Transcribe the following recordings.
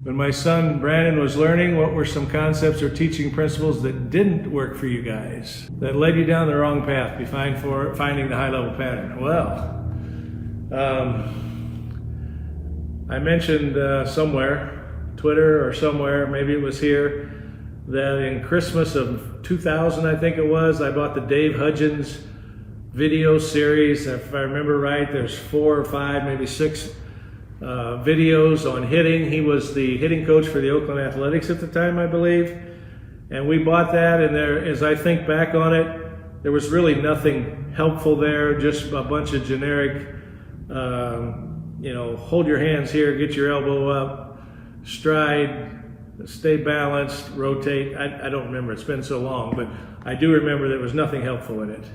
When my son Brandon was learning, what were some concepts or teaching principles that didn't work for you guys, that led you down the wrong path behind finding the high-level pattern? Well, I mentioned somewhere, Twitter or somewhere, maybe it was here, that in Christmas of 2000, I think it was, I bought the Dave Hudgens video series. If I remember right, there's 4 or 5, maybe 6 videos on hitting. He was the hitting coach for the Oakland Athletics at the time, I believe. And we bought that, and there, as I think back on it, there was really nothing helpful there, just a bunch of generic, hold your hands here, get your elbow up, stride, stay balanced, rotate. I don't remember, it's been so long, but I do remember there was nothing helpful in it.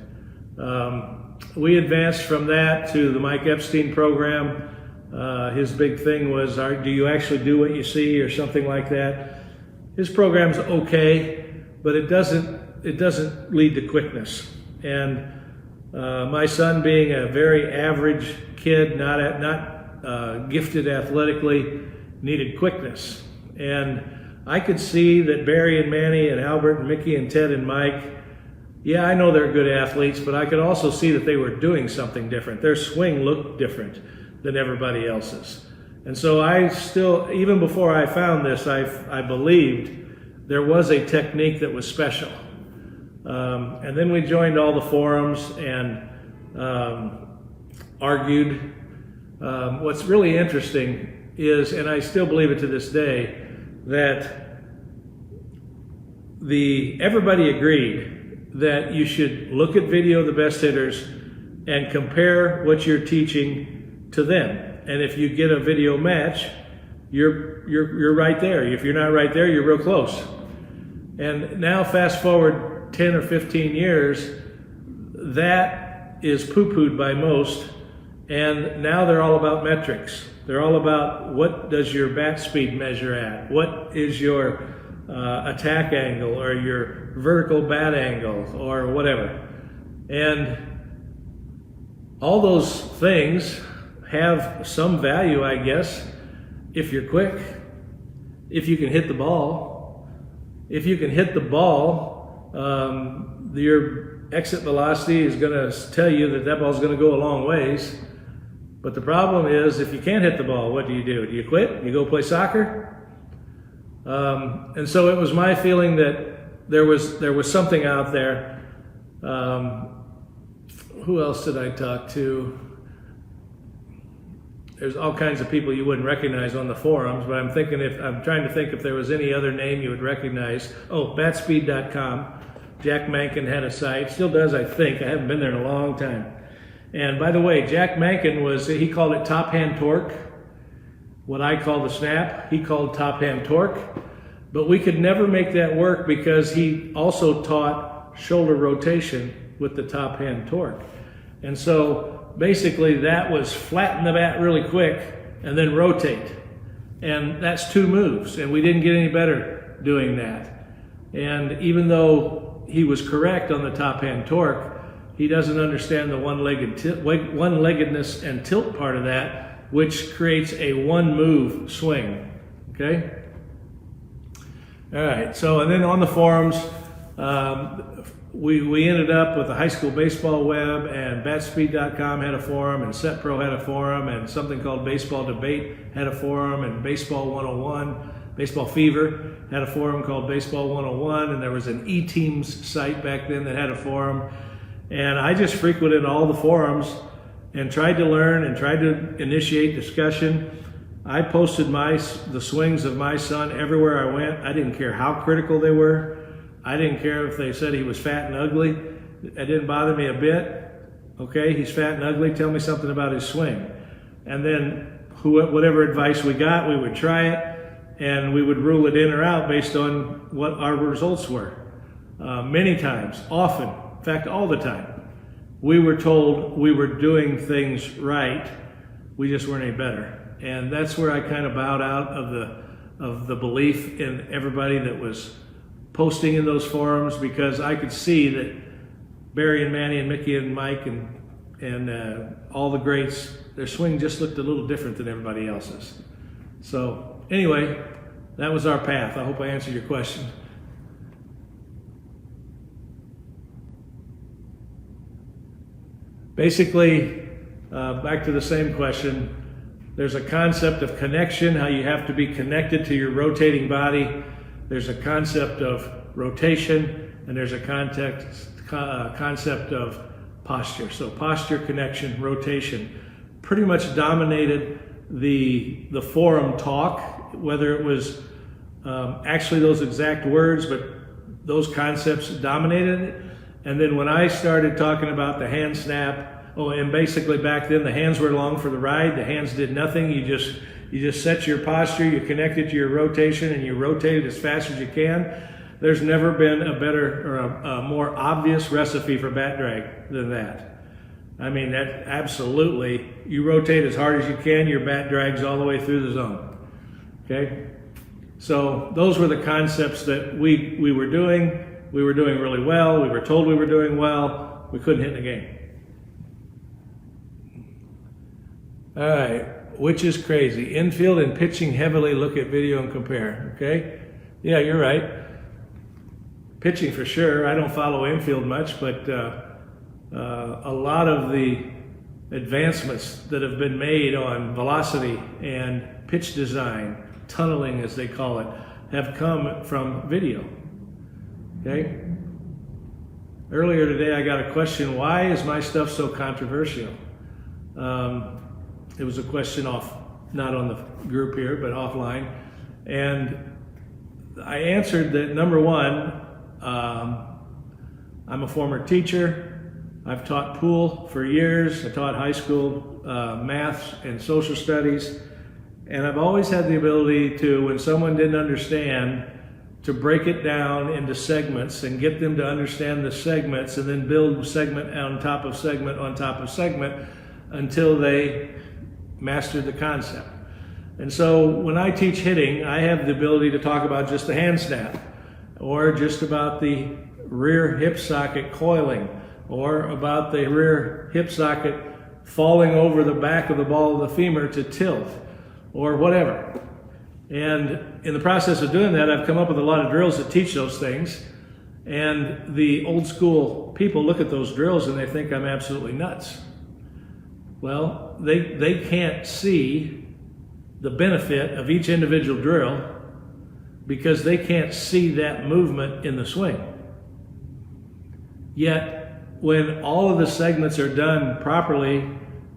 We advanced from that to the Mike Epstein program. His big thing was, do you actually do what you see, or something like that. His program's okay, but it doesn't lead to quickness. And my son, being a very average kid, not gifted athletically, needed quickness. And I could see that Barry and Manny and Albert and Mickey and Ted and Mike, yeah, I know they're good athletes, but I could also see that they were doing something different. Their swing looked different than everybody else's. And so I still, even before I found this, I believed there was a technique that was special. And then we joined all the forums and argued. What's really interesting is, and I still believe it to this day, that everybody agreed that you should look at video of the best hitters and compare what you're teaching to them. And if you get a video match, you're right there. If you're not right there, you're real close. And now fast forward 10 or 15 years, that is poo-pooed by most, and now they're all about metrics. They're all about, what does your bat speed measure at? What is your attack angle, or your vertical bat angle, or whatever. And all those things have some value, I guess, if you're quick, if you can hit the ball. If you can hit the ball, your exit velocity is going to tell you that ball's going to go a long ways. But the problem is, if you can't hit the ball, what do? Do you quit? You go play soccer? And so it was my feeling that there was something out there. Who else did I talk to? There's all kinds of people you wouldn't recognize on the forums, but I'm trying to think if there was any other name you would recognize. Oh, batspeed.com. Jack Mankin had a site, still does, I think. I haven't been there in a long time. And by the way, Jack Mankin he called it top hand torque. What I call the snap, he called top hand torque. But we could never make that work because he also taught shoulder rotation with the top hand torque. And so basically that was flatten the bat really quick and then rotate. And that's 2 moves, and we didn't get any better doing that. And even though he was correct on the top hand torque, he doesn't understand the one-leggedness and tilt part of that, which creates a 1-move swing, okay? All right, so, and then on the forums, we ended up with the high school baseball web, and batspeed.com had a forum, and SetPro had a forum, and something called Baseball Debate had a forum, and Baseball 101, Baseball Fever had a forum called Baseball 101, and there was an E-Teams site back then that had a forum. And I just frequented all the forums and tried to learn and tried to initiate discussion. I posted the swings of my son everywhere I went. I didn't care how critical they were. I didn't care if they said he was fat and ugly. It didn't bother me a bit. Okay, he's fat and ugly, tell me something about his swing. And then whatever advice we got, we would try it, and we would rule it in or out based on what our results were. Many times, often, in fact, all the time, we were told we were doing things right, we just weren't any better. And that's where I kind of bowed out of the belief in everybody that was posting in those forums, because I could see that Barry and Manny and Mickey and Mike and all the greats, their swing just looked a little different than everybody else's. So anyway, that was our path. I hope I answered your question. Basically, back to the same question, there's a concept of connection, how you have to be connected to your rotating body. There's a concept of rotation, and there's a concept of posture. So posture, connection, rotation pretty much dominated the forum talk, whether it was actually those exact words, but those concepts dominated it. And then when I started talking about the hand snap, and basically back then the hands were along for the ride. The hands did nothing. You just set your posture, you connected to your rotation, and you rotate as fast as you can. There's never been a better or a more obvious recipe for bat drag than that. I mean, that absolutely, you rotate as hard as you can, your bat drags all the way through the zone. Okay? So those were the concepts that we were doing. We were doing really well. We were told we were doing well. We couldn't hit the game. All right, which is crazy? Infield and pitching heavily, look at video and compare, okay? Yeah, you're right. Pitching for sure. I don't follow infield much, but a lot of the advancements that have been made on velocity and pitch design, tunneling as they call it, have come from video, okay? Earlier today I got a question, why is my stuff so controversial? It was a question not on the group here, but offline. And I answered that, number one, I'm a former teacher. I've taught pool for years. I taught high school math and social studies. And I've always had the ability to, when someone didn't understand, to break it down into segments and get them to understand the segments and then build segment on top of segment on top of segment until they mastered the concept. And so when I teach hitting, I have the ability to talk about just the hand snap, or just about the rear hip socket coiling, or about the rear hip socket falling over the back of the ball of the femur to tilt, or whatever. And in the process of doing that, I've come up with a lot of drills that teach those things. And the old school people look at those drills and they think I'm absolutely nuts. Well, they can't see the benefit of each individual drill because they can't see that movement in the swing. Yet, when all of the segments are done properly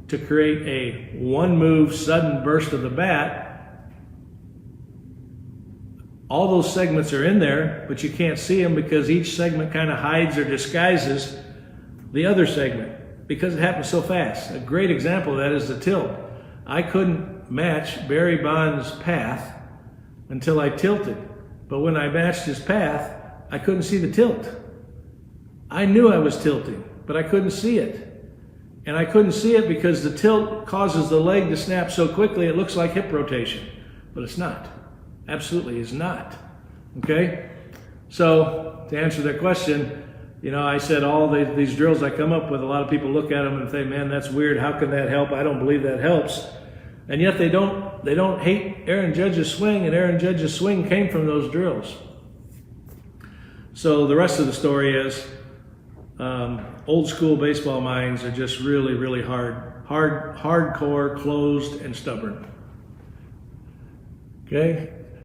to create a one-move sudden burst of the bat, all those segments are in there, but you can't see them because each segment kind of hides or disguises the other segment because it happens so fast. A great example of that is the tilt. I couldn't match Barry Bonds' path until I tilted. But when I matched his path, I couldn't see the tilt. I knew I was tilting, but I couldn't see it. And I couldn't see it because the tilt causes the leg to snap so quickly it looks like hip rotation. But it's not. Absolutely is not. Okay? So, to answer that question, I said all these drills I come up with, a lot of people look at them and say, man, that's weird. How can that help? I don't believe that helps. And yet they don't hate Aaron Judge's swing, and Aaron Judge's swing came from those drills. So the rest of the story is old school baseball minds are just really, really hardcore, closed, and stubborn. Okay?